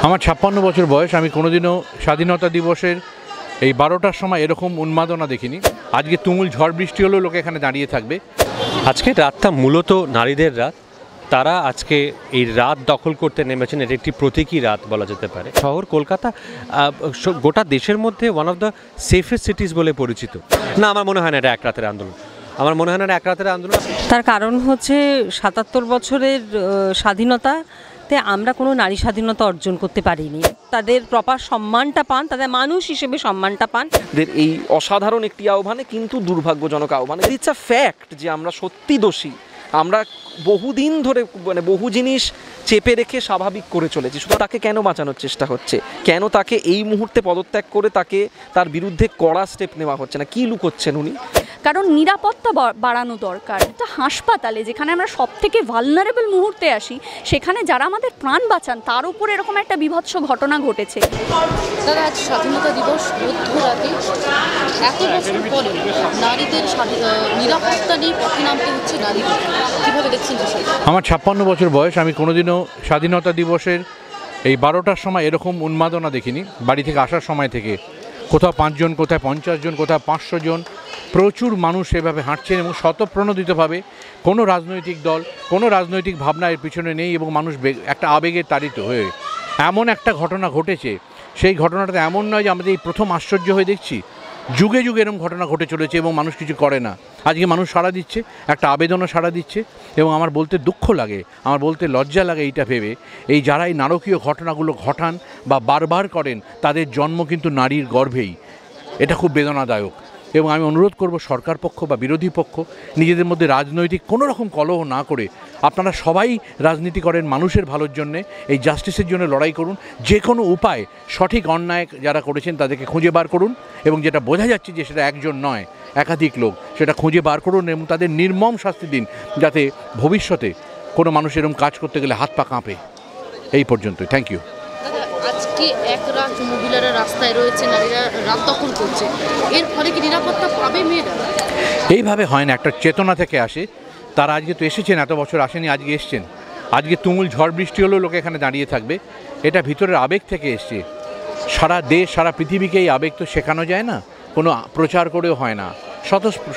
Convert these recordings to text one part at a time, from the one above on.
আমার ৫৬ বছর বয়স। আমি কোনোদিনও স্বাধীনতা দিবসের এই ১২টার সময় এরকম উন্মাদনা দেখিনি। আজকে তুমুল ঝড় বৃষ্টি হলেও লোকে এখানে দাঁড়িয়ে থাকবে। আজকে রাতটা মূলত নারীদের রাত। তারা আজকে এই রাত দখল করতে নেমেছেন। এটি একটি প্রতীকী রাত বলা যেতে পারে। শহর কলকাতা গোটা দেশের মধ্যে ওয়ান অফ দ্য সেফেস্ট সিটিজ বলে পরিচিত। না, আমার মনে হয় না এটা এক রাতের আন্দোলন। আমার মনে হয় না এটা এক রাতের আন্দোলন। তার কারণ হচ্ছে ৭৭ বছরের স্বাধীনতাতে আমরা কোনো নারী স্বাধীনতা অর্জন করতে পারিনি। তাদের প্রপার সম্মানটা পান, তাদের মানুষ হিসেবে সম্মানটা পান। এই অসাধারণ একটি আহ্বানে কিন্তু দুর্ভাগ্যজনক আহ্বানে ইটস আ ফ্যাক্ট যে আমরা সত্যি দোষী। আমরা বহুদিন ধরে বহু জিনিস চেপে রেখে স্বাভাবিক করে চলেছি। শুধু তাকে কেন বাঁচানোর চেষ্টা হচ্ছে? কেন তাকে এই মুহূর্তে পদত্যাগ করে তার বিরুদ্ধে কড়া স্টেপ নেওয়া হচ্ছে না? কি লুকোচ্ছেন উনি? কারণ নিরাপত্তা বাড়ানো দরকার। একটা হাসপাতালে যেখানে আমরা সব থেকে ভালনারেবল মুহূর্তে আসি, সেখানে যারা আমাদের প্রাণ বাঁচান তার উপর এরকম একটা বীভৎস ঘটনা ঘটেছে। দাদা, আজ স্বাধীনতা দিবস, মধ্যরাতে এত বছর পরে নারীদের নিরাপত্তা নিয়ে পথে নামতে হচ্ছে নারীদের, কীভাবে দেখছেন বিষয়টা? আমার ৫৬ বছর বয়স। আমি কোনোদিনও স্বাধীনতা দিবসের এই ১২টার সময় এরকম উন্মাদনা দেখিনি। বাড়ি থেকে আসার সময় থেকে কোথাও ৫ জন, কোথায় ৫০ জন, কোথাও ৫০০ জন, প্রচুর মানুষ এভাবে হাঁটছেন এবং স্বতঃপ্রণোদিতভাবে কোনো রাজনৈতিক দল, কোনো রাজনৈতিক ভাবনা এর পিছনে নেই এবং মানুষ একটা আবেগে তাড়িত হয়ে এমন একটা ঘটনা ঘটেছে। সেই ঘটনাটা এমন নয় যে আমাদের এই প্রথম আশ্চর্য হয়ে দেখছি, যুগে যুগে এরকম ঘটনা ঘটে চলেছে এবং মানুষ কিছু করে না। আজকে মানুষ সাড়া দিচ্ছে, একটা আবেদনও সাড়া দিচ্ছে এবং আমার বলতে দুঃখ লাগে, আমার বলতে লজ্জা লাগে এইটা ভেবে, এই যারা এই নারকীয় ঘটনাগুলো ঘটান বা বারবার করেন তাদের জন্ম কিন্তু নারীর গর্ভেই। এটা খুব বেদনাদায়ক এবং আমি অনুরোধ করব সরকার পক্ষ বা বিরোধী পক্ষ নিজেদের মধ্যে রাজনৈতিক কোনো রকম কলহ না করে আপনারা সবাই রাজনীতি করেন মানুষের ভালোর জন্যে, এই জাস্টিসের জন্য লড়াই করুন। যে কোনো উপায় সঠিক অন্যায় যারা করেছেন তাদেরকে খুঁজে বার করুন এবং যেটা বোঝা যাচ্ছে যে সেটা একজন নয় একাধিক লোক, সেটা খুঁজে বার করুন এবং তাদের নির্মম শাস্তি দিন, যাতে ভবিষ্যতে কোনো মানুষ এরকম কাজ করতে গেলে হাত পা কাঁপে। এই পর্যন্তই। Thank you. আজকে এক রাত মহিলারা রাস্তায় রয়েছে, নারীরা রাত দখল করছে, এর ফলে কি নিরাপত্তা পাবে মেয়েরা? এইভাবে হয় না, একটা চেতনা থেকে আসে। তারা আজকে তো এসেছেন, এত বছর আসেনি, আজকে এসছেন। আজকে তুমুল ঝড় বৃষ্টি হলেও লোকে এখানে দাঁড়িয়ে থাকবে। এটা ভিতরের আবেগ থেকে এসছে। সারা দেশ, সারা পৃথিবীকে এই আবেগ তো শেখানো যায় না, কোনো প্রচার করেও হয় না,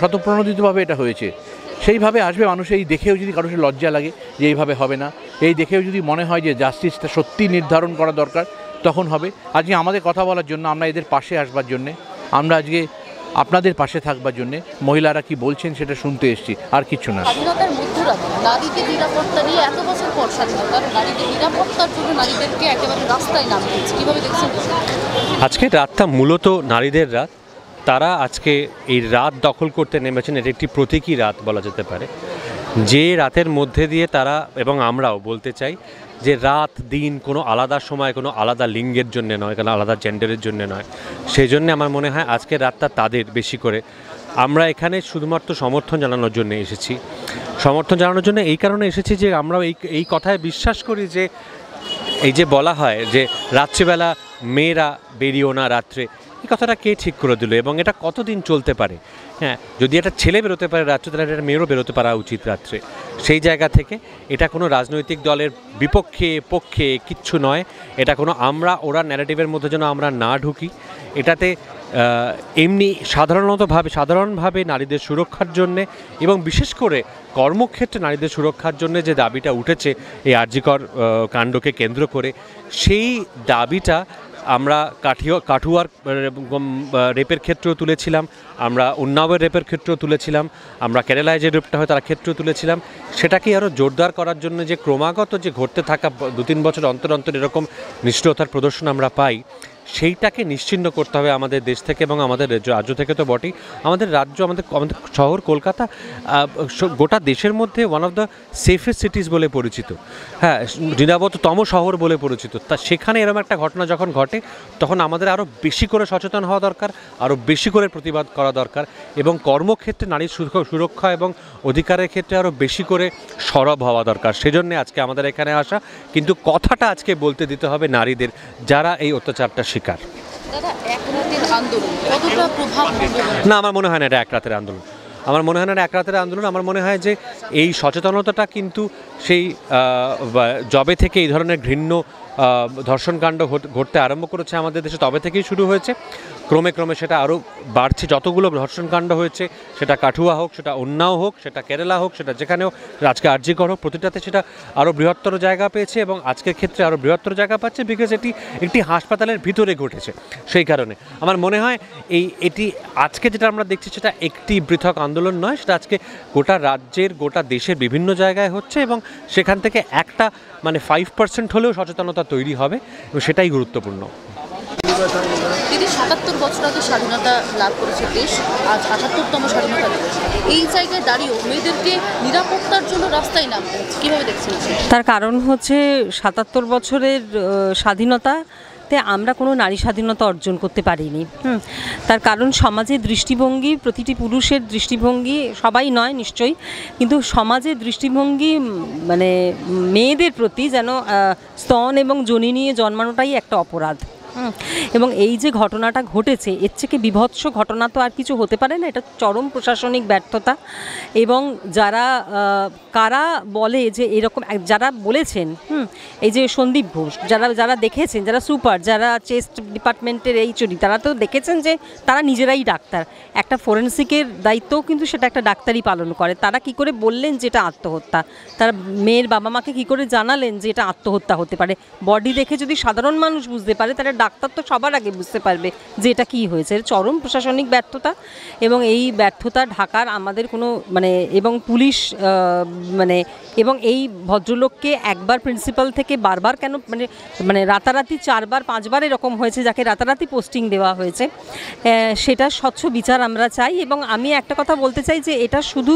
স্বতঃপ্রণোদিতভাবে এটা হয়েছে। সেইভাবে আসবে মানুষ। এই দেখেও যদি কারোর লজ্জা লাগে যে এইভাবে হবে না, এই দেখেও যদি মনে হয় যে জাস্টিসটা সত্যি নির্ধারণ করা দরকার, তখন হবে। আজকে আমাদের কথা বলার জন্য, আমরা এদের পাশে আসবার জন্যে, আমরা আজকে আপনাদের পাশে থাকবার জন্যে, মহিলারা কি বলছেন সেটা শুনতে এসেছি, আর কিছু না। স্বাধীনতার মধ্যরাতে নারীদের নিরাপত্তা নিয়ে এত বছর পর স্বাধীনতার নারীদের নিরাপত্তার জন্য নারীদেরকে একেবারে রাস্তায় নামতে হচ্ছে, কীভাবে দেখছেন? আজকে রাতটা মূলত নারীদের রাত। তারা আজকে এই রাত দখল করতে নেমেছেন। এটি একটি প্রতীকী রাত বলা যেতে পারে। যে রাতের মধ্যে দিয়ে তারা, এবং আমরাও বলতে চাই যে রাত দিন কোনো আলাদা সময়, কোনো আলাদা লিঙ্গের জন্য নয়, কোনো আলাদা জেন্ডারের জন্য নয়। সেই জন্যে আমার মনে হয় আজকের রাতটা তাদের বেশি করে। আমরা এখানে শুধুমাত্র সমর্থন জানানোর জন্য এসেছি। সমর্থন জানানোর জন্য এই কারণে এসেছি যে আমরা এই কথায় বিশ্বাস করি যে এই যে বলা হয় যে রাত্রিবেলা মেয়েরা বেরিয়েও না রাত্রে, এই কথাটা কে ঠিক করে দিল এবং এটা কতদিন চলতে পারে? হ্যাঁ, যদি একটা ছেলে বেরোতে পারে রাত্রে, তাহলে একটা মেয়েরও বেরোতে পারা উচিত রাত্রে। সেই জায়গা থেকে এটা কোনো রাজনৈতিক দলের বিপক্ষে পক্ষে কিচ্ছু নয়। এটা কোনো আমরা ওরা ন্যারেটিভের মধ্যে যেন আমরা না ঢুকি। এটাতে এমনি সাধারণভাবে নারীদের সুরক্ষার জন্যে এবং বিশেষ করে কর্মক্ষেত্রে নারীদের সুরক্ষার জন্যে যে দাবিটা উঠেছে এই আরজিকর কাণ্ডকে কেন্দ্র করে, সেই দাবিটা আমরা কাঠুয়ার রেপের ক্ষেত্রেও তুলেছিলাম, আমরা উন্নাওয়ের রেপের ক্ষেত্রেও তুলেছিলাম, আমরা কেরালায় যে রেপটা হয় তার ক্ষেত্রেও তুলেছিলাম। সেটাকে আরও জোরদার করার জন্য যে ক্রমাগত যে ঘটতে থাকা 2-3 বছর অন্তর অন্তর এরকম নিষ্ঠুরতার প্রদর্শন আমরা পাই, সেইটাকে নিশ্চিহ্ন করতে হবে আমাদের দেশ থেকে এবং আমাদের রাজ্য থেকে তো বটেই। আমাদের রাজ্য, আমাদের শহর কলকাতা গোটা দেশের মধ্যে ওয়ান অফ দ্য সেফেস্ট সিটিজ বলে পরিচিত। হ্যাঁ, নিরাপত্তাতম শহর বলে পরিচিত। তা সেখানে এরকম একটা ঘটনা যখন ঘটে, তখন আমাদের আরও বেশি করে সচেতন হওয়া দরকার, আরও বেশি করে প্রতিবাদ করা দরকার এবং কর্মক্ষেত্রে নারীর সুরক্ষা এবং অধিকারের ক্ষেত্রে আরও বেশি করে সরব হওয়া দরকার। সেজন্য আজকে আমাদের এখানে আসা। কিন্তু কথাটা আজকে বলতে দিতে হবে নারীদের, যারা এই অত্যাচারটা শিকার। দাদা, এক রাতের আন্দোলন কতটা প্রভাব? না, আমার মনে হয় না এটা এক রাতের আন্দোলন। আমার মনে হয় না এক রাতের আন্দোলন। আমার মনে হয় যে এই সচেতনতাটা কিন্তু সেই জবে থেকে এই ধরনের ঘৃণ্য ধর্ষণকাণ্ড ঘটতে আরম্ভ করেছে আমাদের দেশে, তবে থেকেই শুরু হয়েছে। ক্রমে ক্রমে সেটা আরও বাড়ছে। যতগুলো ধর্ষণকাণ্ড হয়েছে, সেটা কাঠুয়া হোক, সেটা উন্নাও হোক, সেটা কেরালা হোক, সেটা যেখানেও আজকে আরজিকর হোক, প্রতিটাতে সেটা আরও বৃহত্তর জায়গা পেয়েছে এবং আজকের ক্ষেত্রে আরও বৃহত্তর জায়গা পাচ্ছে, বিকজ এটি একটি হাসপাতালের ভিতরে ঘটেছে। সেই কারণে আমার মনে হয় এটি আজকে যেটা আমরা দেখছি সেটা একটি পৃথক আন্দোলন নয়, সেটা আজকে গোটা রাজ্যের, গোটা দেশের বিভিন্ন জায়গায় হচ্ছে এবং সেখান থেকে একটা 5% হলেও সচেতনতা তৈরি হবে এবং সেটাই গুরুত্বপূর্ণ। দিদি, ৭৭ বছর আগে স্বাধীনতা লাভ করেছে দেশ, আজ ৭৮তম স্বাধীনতা দিবস। এই জায়গায় দাঁড়িয়েও মেয়েদেরকে নিরাপত্তার জন্য রাস্তায় নামতে হচ্ছে, কীভাবে দেখছেন? তার কারণ হচ্ছে ৭৭ বছরের স্বাধীনতাতে আমরা কোনো নারী স্বাধীনতা অর্জন করতে পারিনি। তার কারণ সমাজের দৃষ্টিভঙ্গি, প্রতিটি পুরুষের দৃষ্টিভঙ্গি, সবাই নয় নিশ্চয়ই, কিন্তু সমাজের দৃষ্টিভঙ্গি মেয়েদের প্রতি যেন স্তন এবং যোনি নিয়ে জন্মানোটাই একটা অপরাধ। এবং এই যে ঘটনাটা ঘটেছে, এর থেকে বীভৎস ঘটনা তো আর কিছু হতে পারে না। এটা চরম প্রশাসনিক ব্যর্থতা। এবং কারা বলে যে এরকম, যারা বলেছেন, এই যে সন্দীপ ঘোষ, যারা দেখেছেন, যারা সুপার, যারা চেস্ট ডিপার্টমেন্টের এইচওডি, তারা তো দেখেছেন যে তারা নিজেরাই ডাক্তার। একটা ফরেন্সিকের দায়িত্বও কিন্তু সেটা একটা ডাক্তারই পালন করে। তারা কি করে বললেন যে এটা আত্মহত্যা? তারা মেয়ের বাবা মাকে কি করে জানালেন যে এটা আত্মহত্যা হতে পারে? বডি দেখে যদি সাধারণ মানুষ বুঝতে পারে, তাহলে ডাক্তার তো সবার আগে বুঝতে পারবে যে এটা কী হয়েছে। চরম প্রশাসনিক ব্যর্থতা। এবং এই ব্যর্থতা ঢাকার আমাদের কোনো এবং পুলিশ এবং এই ভদ্রলোককে একবার প্রিন্সিপাল থেকে বারবার কেন রাতারাতি 4বার 5বার এরকম হয়েছে, যাকে রাতারাতি পোস্টিং দেওয়া হয়েছে, সেটা স্বচ্ছ বিচার আমরা চাই। এবং আমি একটা কথা বলতে চাই যে এটা শুধু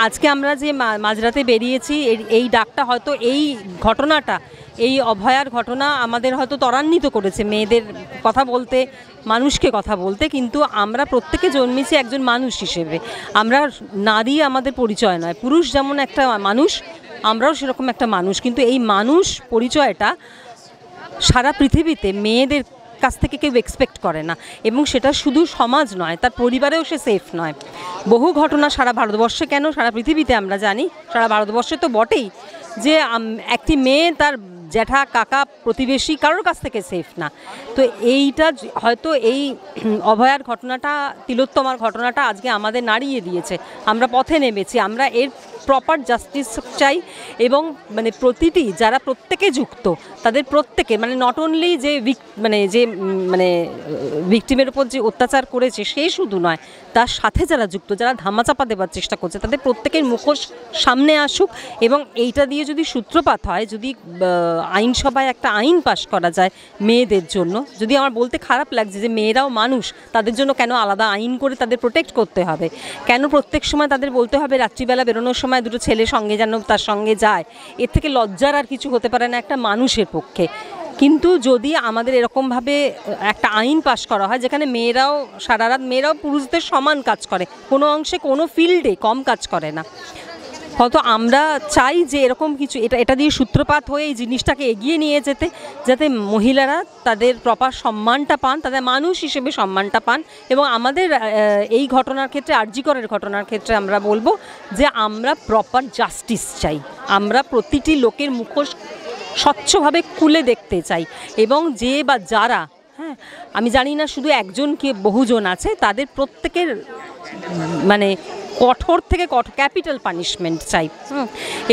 আজকে আমরা যে মাঝরাতে বেরিয়েছি, এই ডাকটা হয়তো, এই ঘটনাটা, এই অভয়ার ঘটনা আমাদের হয়তো ত্বরান্বিত করেছে মেয়েদের কথা বলতে, মানুষকে কথা বলতে, কিন্তু আমরা প্রত্যেকে জন্মেছি একজন মানুষ হিসেবে। আমরা নারী আমাদের পরিচয় নয়। পুরুষ যেমন একটা মানুষ, আমরাও সেরকম একটা মানুষ, কিন্তু এই মানুষ পরিচয়টা সারা পৃথিবীতে মেয়েদের কাছ থেকে কেউ এক্সপেক্ট করে না। এবং সেটা শুধু সমাজ নয়, তার পরিবারেও সে সেফ নয়। বহু ঘটনা সারা ভারতবর্ষে, কেন সারা পৃথিবীতে আমরা জানি, সারা ভারতবর্ষে তো বটেই, যে একটি মেয়ে তার জ্যাঠা, কাকা, প্রতিবেশী কারোর কাছ থেকে সেফ না। তো এইটা হয়তো এই অভয়ার ঘটনাটা, তিলোত্তমার ঘটনাটা আজকে আমাদের নাড়িয়ে দিয়েছে। আমরা পথে নেমেছি, আমরা এর প্রপার জাস্টিস চাই। এবং প্রতিটি যারা প্রত্যেকে যুক্ত, তাদের প্রত্যেকে নট অনলি যে ভিকটিমের উপর যে অত্যাচার করেছে সে শুধু নয়, তার সাথে যারা যুক্ত, যারা ধামাচাপা দেওয়ার চেষ্টা করছে, তাদের প্রত্যেকের মুখোশ সামনে আসুক। এবং এইটা দিয়ে যদি সূত্রপাত হয়, যদি আইনসভায় একটা আইন পাশ করা যায় মেয়েদের জন্য, যদি আমার বলতে খারাপ লাগছে যে মেয়েরাও মানুষ, তাদের জন্য কেন আলাদা আইন করে তাদের প্রোটেক্ট করতে হবে? কেন প্রত্যেক সময় তাদের বলতে হবে রাত্রিবেলা বেরোনোর সময় দুটো ছেলে সঙ্গে যেন তার সঙ্গে যায়? এর থেকে লজ্জার আর কিছু হতে পারে না একটা মানুষের পক্ষে। কিন্তু যদি আমাদের এরকমভাবে একটা আইন পাশ করা হয় যেখানে মেয়েরাও সারা রাত, মেয়েরাও পুরুষদের সমান কাজ করে, কোনো অংশে কোনো ফিল্ডে কম কাজ করে না, হয়তো আমরা চাই যে এরকম কিছু এটা দিয়ে সূত্রপাত হয়ে এই জিনিসটাকে এগিয়ে নিয়ে যেতে, যাতে মহিলারা তাদের প্রপার সম্মানটা পান, তাদের মানুষ হিসেবে সম্মানটা পান। এবং আমাদের এই ঘটনার ক্ষেত্রে, আরজিকরের ঘটনার ক্ষেত্রে আমরা বলবো যে আমরা প্রপার জাস্টিস চাই। আমরা প্রতিটি লোকের মুখোশ স্বচ্ছভাবে খুলে দেখতে চাই। এবং যে বা যারা, আমি জানি না শুধু একজন কি বহুজন আছে, তাদের প্রত্যেকের কঠোর থেকে কঠোর ক্যাপিটাল পানিশমেন্ট চাই।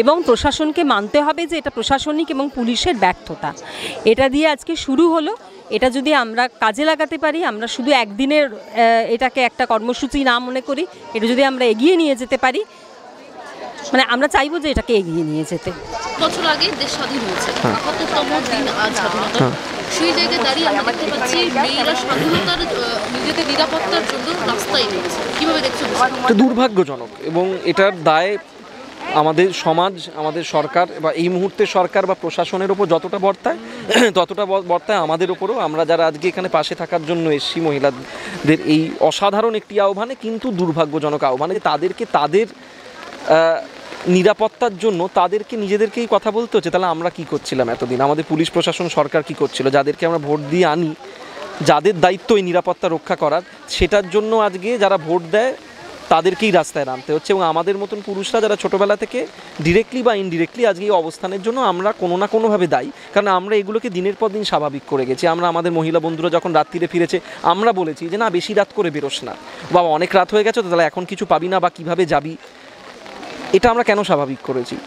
এবং প্রশাসনকে মানতে হবে যে এটা প্রশাসনিক এবং পুলিশের ব্যর্থতা। এটা দিয়ে আজকে শুরু হলো, এটা যদি আমরা কাজে লাগাতে পারি, আমরা শুধু একদিনের এটাকে একটা কর্মসূচি না মনে করি, এটা যদি আমরা এগিয়ে নিয়ে যেতে পারি, আমরা চাইবো যে এটাকে এগিয়ে নিয়ে যেতে। বছর আগে দেশ স্বাধীন হয়েছে, ৭৮তম দিন আজ স্বাধীনতা। সেই জায়গায় দাঁড়িয়ে আমরা দেখতে পাচ্ছি মেয়েরা স্বাধীনতার, নিজেদের নিরাপত্তার জন্য রাস্তায় নেমেছে, কীভাবে দেখছেন? এটা দুর্ভাগ্যজনক এবং এটার দায় আমাদের সমাজ, আমাদের সরকার বা এই মুহূর্তে সরকার বা প্রশাসনের ওপর যতটা বর্তায়, ততটা বর্তায় আমাদের ওপরও। আমরা যারা আজকে এখানে পাশে থাকার জন্য এসেছি মহিলাদের এই অসাধারণ একটি আহ্বানে, কিন্তু দুর্ভাগ্যজনক আহ্বানে, তাদেরকে তাদের নিরাপত্তার জন্য তাদেরকে নিজেদেরকেই কথা বলতে হচ্ছে। তাহলে আমরা কি করছিলাম এতদিন? আমাদের পুলিশ প্রশাসন, সরকার কি করছিল? যাদেরকে আমরা ভোট দিয়ে আনি, যাদের দায়িত্ব এই নিরাপত্তা রক্ষা করার, সেটার জন্য আজকে যারা ভোট দেয় তাদেরকেই রাস্তায় নামতে হচ্ছে, এবং আমাদের মতন পুরুষরা যারা ছোটোবেলা থেকে ডিরেক্টলি বা ইনডিরেক্টলি আজকে এই অবস্থানের জন্য আমরা কোনো না কোনোভাবে দায়ী, কারণ আমরা এগুলোকে দিনের পর দিন স্বাভাবিক করে গেছি। আমরা আমাদের মহিলা বন্ধুরা যখন রাত্রিরে ফিরেছে আমরা বলেছি যে না বেশি রাত করে বেরোস না, বা অনেক রাত হয়ে গেছে তো তাহলে এখন কিছু পাবি না বা কীভাবে যাবি, এটা আমরা কেন স্বাভাবিক করেছি?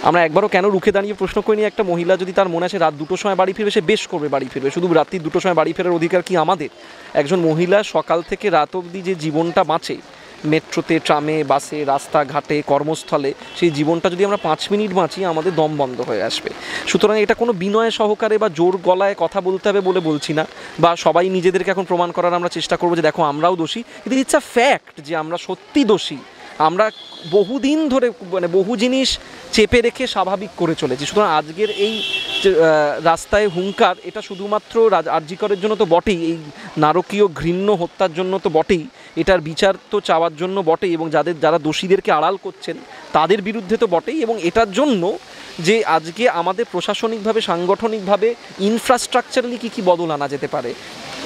আমরা একবারও কেন রুখে দাঁড়িয়ে প্রশ্ন করিনি একটা মহিলা যদি তার মনে আছে রাত 2টোর সময় বাড়ি ফিরবে, সে বেশ করবে বাড়ি ফিরবে, শুধু রাত্রি 2টোর সময় বাড়ি ফেরার অধিকার কি আমাদের? একজন মহিলা সকাল থেকে রাত অবধি যে জীবনটা বাঁচে মেট্রোতে, ট্রামে, বাসে, রাস্তাঘাটে, কর্মস্থলে, সেই জীবনটা যদি আমরা 5 মিনিট বাঁচি আমাদের দম বন্ধ হয়ে আসবে। সুতরাং এটা কোনো বিনয় সহকারে বা জোর গলায় কথা বলতে হবে বলে বলছি না, বা সবাই নিজেদেরকে এখন প্রমাণ করার আমরা চেষ্টা করবো যে দেখো আমরাও দোষী, কিন্তু ইটস আ ফ্যাক্ট যে আমরা সত্যি দোষী। আমরা বহুদিন ধরে বহু জিনিস চেপে রেখে স্বাভাবিক করে চলেছি। সুতরাং আজকের এই রাস্তায় হুঙ্কার এটা শুধুমাত্র আরজি করের জন্য তো বটেই, এই নারকীয় ঘৃণ্য হত্যার জন্য তো বটেই, এটার বিচার তো চাওয়ার জন্য বটেই, এবং যারা দোষীদেরকে আড়াল করছেন তাদের বিরুদ্ধে তো বটেই, এবং এটার জন্য যে আজকে আমাদের প্রশাসনিকভাবে, সাংগঠনিকভাবে, ইনফ্রাস্ট্রাকচারালি কী বদল আনা যেতে পারে।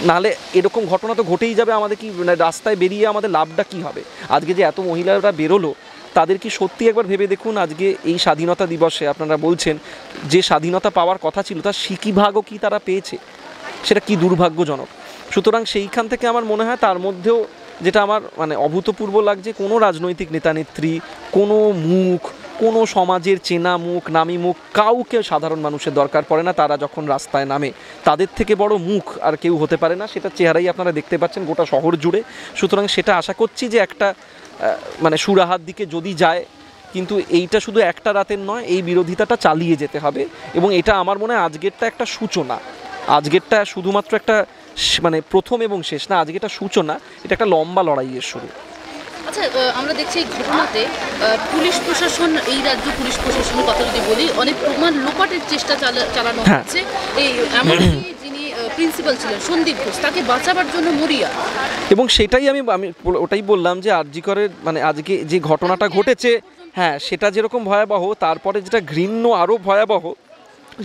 নাহলে এরকম ঘটনা তো ঘটেই যাবে। আমাদের কি রাস্তায় বেরিয়ে আমাদের লাভটা কী হবে? আজকে যে এত মহিলারা বেরোলো তাদের কি সত্যি একবার ভেবে দেখুন, আজকে এই স্বাধীনতা দিবসে আপনারা বলছেন যে স্বাধীনতা পাওয়ার কথা ছিল তার সিকিভাগও কি তারা পেয়েছে? সেটা কি দুর্ভাগ্যজনক। সুতরাং সেইখান থেকে আমার মনে হয় তার মধ্যেও যেটা আমার অভূতপূর্ব লাগছে, কোনো রাজনৈতিক নেতানেত্রী, কোনো মুখ, কোনো সমাজের চেনা মুখ, নামী মুখ, কাউকে সাধারণ মানুষের দরকার পড়ে না। তারা যখন রাস্তায় নামে তাদের থেকে বড় মুখ আর কেউ হতে পারে না, সেটা চেহারাই আপনারা দেখতে পাচ্ছেন গোটা শহর জুড়ে। সুতরাং সেটা আশা করছি যে একটা সুরাহার দিকে যদি যায়, কিন্তু এইটা শুধু একটা রাতের নয়, এই বিরোধিতাটা চালিয়ে যেতে হবে। এবং এটা আমার মনে হয় আজকেরটা একটা সূচনা, আজকেরটা শুধুমাত্র একটা প্রথম এবং শেষ না, আজকেরটা সূচনা, এটা একটা লম্বা লড়াইয়ের শুরু। আচ্ছা, আমরা দেখছি এই ঘটনাতে পুলিশ প্রশাসন, এই রাজ্য পুলিশ প্রশাসনের কথা যদি বলি, অনেক প্রমাণ লোপাটের চেষ্টা চালানো হচ্ছে। এই এমনকি যিনি প্রিন্সিপাল ছিলেন সন্দীপ ঘোষ, তাকে বাঁচাবার জন্য মরিয়া, এবং সেটাই আমি ওটাই বললাম যে আরজি করের আজকে যে ঘটনাটা ঘটেছে, হ্যাঁ সেটা যেরকম ভয়াবহ, তারপরে যেটা ঘৃণ্য আরও ভয়াবহ,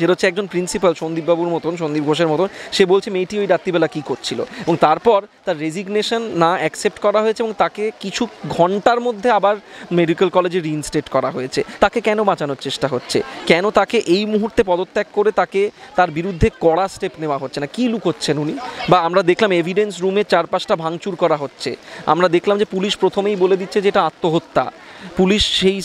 যেটা হচ্ছে একজন প্রিন্সিপাল সন্দীপবাবুর মতন, সন্দীপ ঘোষের মতন, সে বলছে মেয়েটি ওই রাত্রিবেলা কী করছিল, এবং তারপর তার রেজিগনেশন না অ্যাকসেপ্ট করা হয়েছে এবং তাকে কিছু ঘন্টার মধ্যে আবার মেডিকেল কলেজে রিইনস্টেট করা হয়েছে। তাকে কেন বাঁচানোর চেষ্টা হচ্ছে? কেন তাকে এই মুহূর্তে পদত্যাগ করে তাকে তার বিরুদ্ধে কড়া স্টেপ নেওয়া হচ্ছে না? কী লুকোচ্ছেন উনি? বা আমরা দেখলাম এভিডেন্স রুমে 4-5টা ভাঙচুর করা হচ্ছে, আমরা দেখলাম যে পুলিশ প্রথমেই বলে দিচ্ছে যে এটা আত্মহত্যা, পুলিশ সেই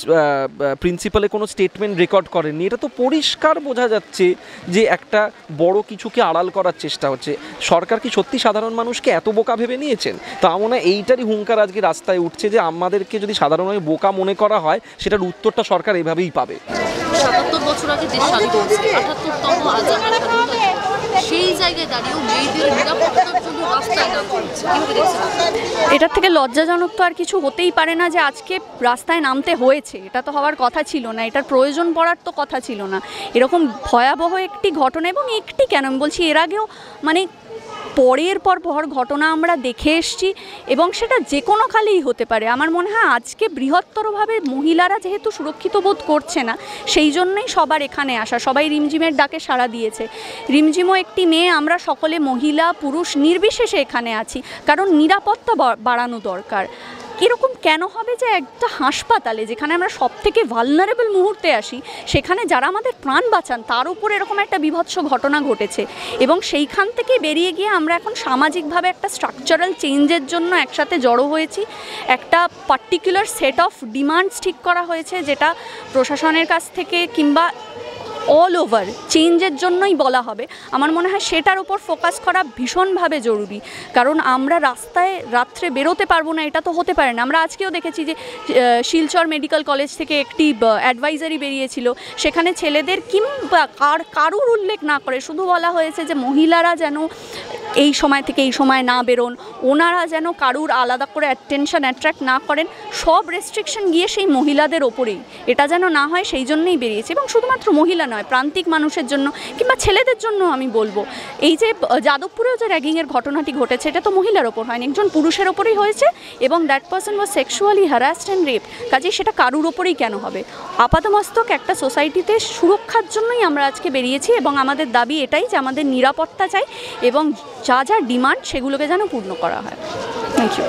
প্রিন্সিপালে কোনো স্টেটমেন্ট রেকর্ড করেননি। এটা তো পরিষ্কার বোঝা যাচ্ছে যে একটা বড় কিছুকে আড়াল করার চেষ্টা হচ্ছে। সরকার কি সত্যি সাধারণ মানুষকে এত বোকা ভেবে নিয়েছেন? তা মনে হয় এইটারই হুঙ্কার আজকে রাস্তায় উঠছে যে আমাদেরকে যদি সাধারণভাবে বোকা মনে করা হয়, সেটার উত্তরটা সরকার এভাবেই পাবে। ৭৭ বছর আগে দেশ স্বাধীন হয়েছে, ৭৮তম আজ আমরা স্বাধীনতা, সেই জায়গায় দাঁড়িয়েও মেয়েদের নিরাপত্তার জন্য রাস্তায় নামতে হচ্ছে। এটার থেকে লজ্জাজনক তো আর কিছু হতেই পারে না যে আজকে রাস্তায় নামতে হয়েছে। এটা তো হওয়ার কথা ছিল না, এটার প্রয়োজন পড়ার তো কথা ছিল না। এরকম ভয়াবহ একটি ঘটনা, এবং একটি কেন আমি বলছি, এর আগেও পরের পর ঘটনা আমরা দেখে এসছি, এবং সেটা যে কোনো কালেই হতে পারে। আমার মনে হয় আজকে বৃহত্তরভাবে মহিলারা যেহেতু সুরক্ষিত বোধ করছে না, সেই জন্যই সবার এখানে আসা, সবাই রিমঝিমের ডাকে সাড়া দিয়েছে। রিমঝিমও একটি মেয়ে, আমরা সকলে মহিলা পুরুষ নির্বিশেষে এখানে আছি, কারণ নিরাপত্তা বাড়ানো দরকার। এরকম কেন হবে যে একটা হাসপাতালে, যেখানে আমরা সব থেকে ভালনারেবল মুহূর্তে আসি, সেখানে যারা আমাদের প্রাণ বাঁচান তার উপর এরকম একটা বীভৎস ঘটনা ঘটেছে, এবং সেইখান থেকে বেরিয়ে গিয়ে আমরা এখন সামাজিকভাবে একটা স্ট্রাকচারাল চেঞ্জের জন্য একসাথে জড়ো হয়েছি। একটা পার্টিকুলার সেট অফ ডিমান্ডস ঠিক করা হয়েছে, যেটা প্রশাসনের কাছ থেকে কিংবা অল ওভার চেঞ্জের জন্যই বলা হবে। আমার মনে হয় সেটার উপর ফোকাস করা ভীষণভাবে জরুরি, কারণ আমরা রাস্তায় রাত্রে বেরোতে পারবো না, এটা তো হতে পারে না। আমরা আজকেও দেখেছি যে শিলচর মেডিকেল কলেজ থেকে একটি অ্যাডভাইজারি বেরিয়েছিল, সেখানে ছেলেদের কিংবা কারুর উল্লেখ না করে শুধু বলা হয়েছে যে মহিলারা যেন এই সময় থেকে এই সময় না বেরোন, ওনারা যেন কারুর আলাদা করে অ্যাটেনশন অ্যাট্রাক্ট না করেন। সব রেস্ট্রিকশন গিয়ে সেই মহিলাদের ওপরেই, এটা যেন না হয় সেই জন্যই বেরিয়েছে। এবং শুধুমাত্র মহিলা নয়, প্রান্তিক মানুষের জন্য কিংবা ছেলেদের জন্য আমি বলবো, এই যে যাদবপুরেও যে র্যাগিংয়ের ঘটনাটি ঘটেছে, এটা তো মহিলার ওপর হয়নি, একজন পুরুষের ওপরেই হয়েছে, এবং that person was sexually harassed and rape. কাজেই সেটা কারুর ওপরেই কেন হবে? আপাতমস্তক একটা সোসাইটিতে সুরক্ষার জন্যই আমরা আজকে বেরিয়েছি, এবং আমাদের দাবি এটাই যে আমাদের নিরাপত্তা চাই, এবং যা যা ডিমান্ড সেগুলোকে যেন পূর্ণ করা হয়। Thank you.